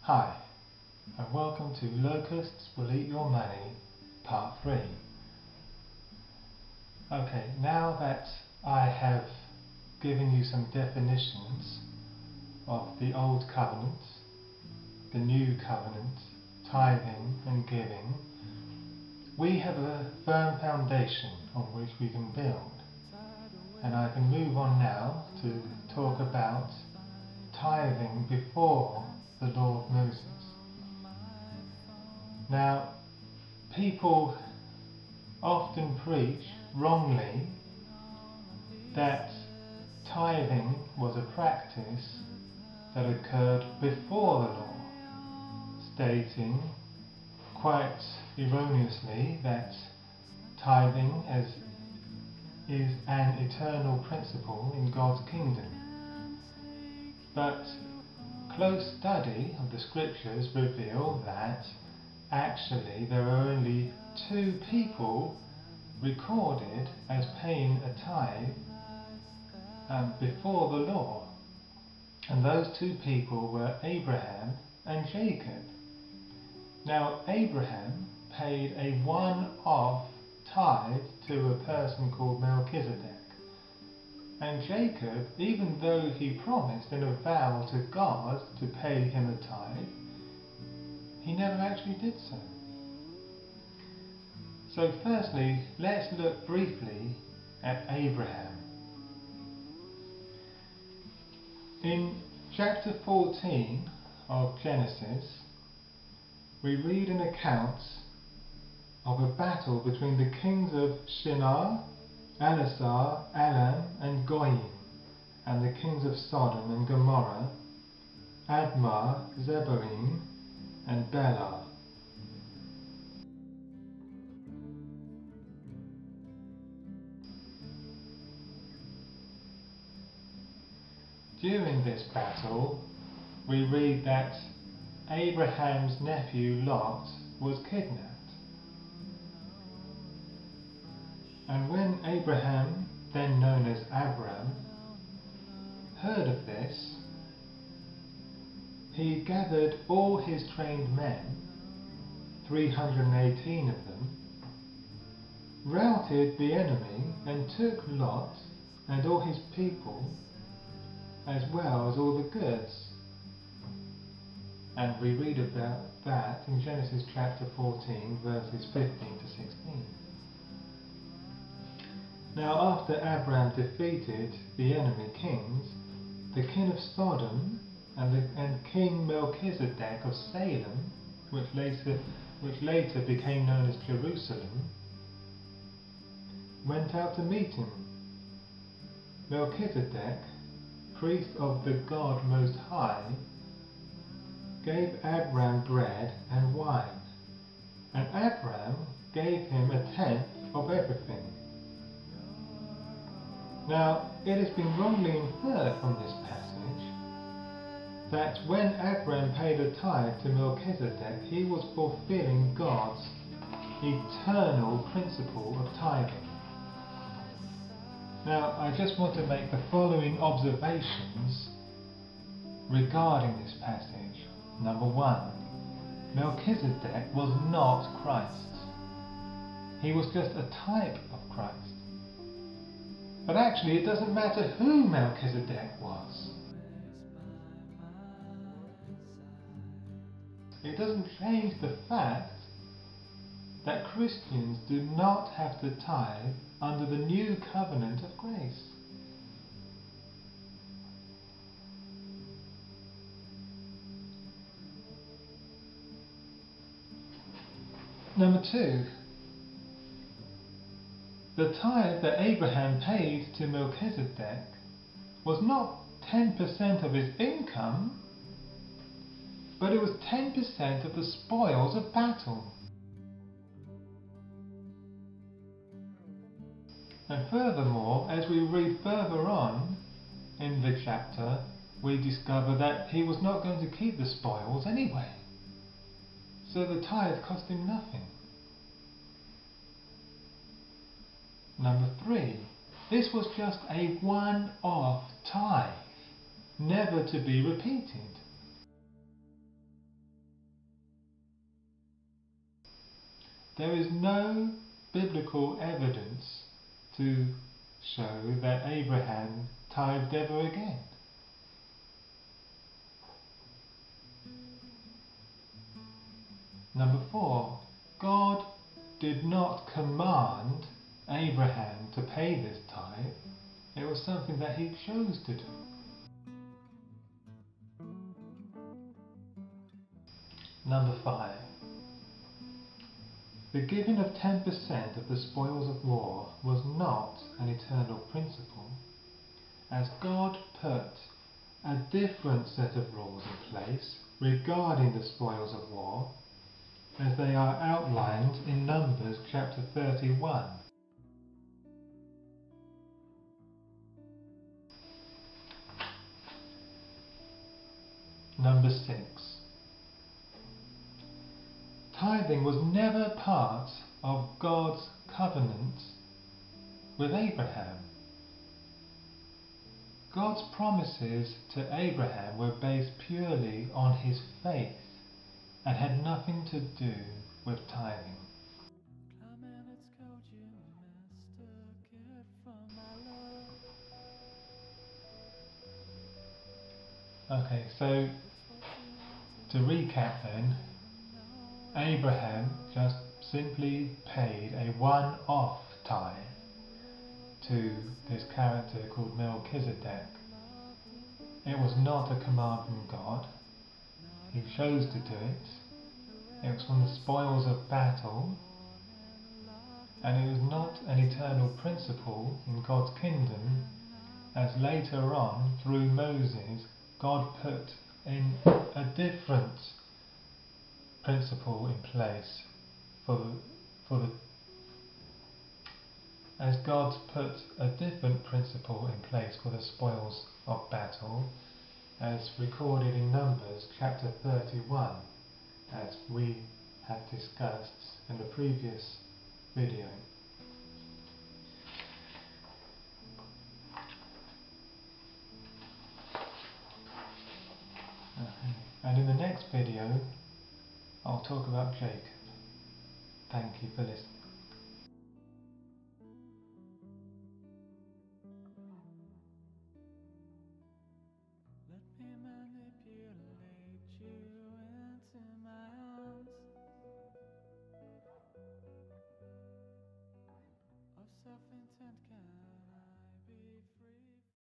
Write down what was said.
Hi, and welcome to Locusts Will Eat Your Money, Part 3. Okay, now that I have given you some definitions of the Old Covenant, the New Covenant, tithing and giving, we have a firm foundation on which we can build. And I can move on now to talk about tithing before the law of Moses. Now, people often preach wrongly that tithing was a practice that occurred before the law, stating quite erroneously that tithing is an eternal principle in God's kingdom. But close study of the scriptures reveal that actually there are only two people recorded as paying a tithe before the law, and those two people were Abraham and Jacob. Now, Abraham paid a one-off tithe to a person called Melchizedek. And Jacob, even though he promised in a vow to God to pay him a tithe, he never actually did so. So firstly, let's look briefly at Abraham. In chapter 14 of Genesis, we read an account of a battle between the kings of Shinar, Elasar, Alam and Goyim, and the kings of Sodom and Gomorrah, Admah, Zeboim and Bela. During this battle, we read that Abraham's nephew Lot was kidnapped. And when Abraham, then known as Abram, heard of this, he gathered all his trained men, 318 of them, routed the enemy and took Lot and all his people, as well as all the goods. And we read about that in Genesis chapter 14, verses 15 to 16. Now, after Abram defeated the enemy kings, the king of Sodom and King Melchizedek of Salem, which later became known as Jerusalem, went out to meet him. Melchizedek, priest of the God Most High, gave Abram bread and wine, and Abram gave him a tenth of everything. Now, it has been wrongly inferred from this passage that when Abram paid a tithe to Melchizedek, he was fulfilling God's eternal principle of tithing. Now, I just want to make the following observations regarding this passage. Number one, Melchizedek was not Christ. He was just a type of Christ. But actually, it doesn't matter who Melchizedek was. It doesn't change the fact that Christians do not have to tithe under the new covenant of grace. Number two, the tithe that Abraham paid to Melchizedek was not 10% of his income, but it was 10% of the spoils of battle. And furthermore, as we read further on in the chapter, we discover that he was not going to keep the spoils anyway. So the tithe cost him nothing. Number three, this was just a one-off tithe, never to be repeated. There is no biblical evidence to show that Abraham tithed ever again. Number 4, God did not command Abraham to pay this tithe. It was something that he chose to do. Number 5, the giving of 10% of the spoils of war was not an eternal principle, as God put a different set of rules in place regarding the spoils of war, as they are outlined in Numbers chapter 31. Number 6. Tithing was never part of God's covenant with Abraham. God's promises to Abraham were based purely on his faith and had nothing to do with tithing. Okay, so to recap then, Abraham just simply paid a one-off tithe to this character called Melchizedek. It was not a command from God. He chose to do it. It was from the spoils of battle, and it was not an eternal principle in God's kingdom, as later on, through Moses, God put in a different principle in place as God put a different principle in place for the spoils of battle, as recorded in Numbers chapter 31, as we have discussed in the previous video. And in the next video, I'll talk about Jacob. Thank you for listening. Let me manipulate you into my arms of self-interest.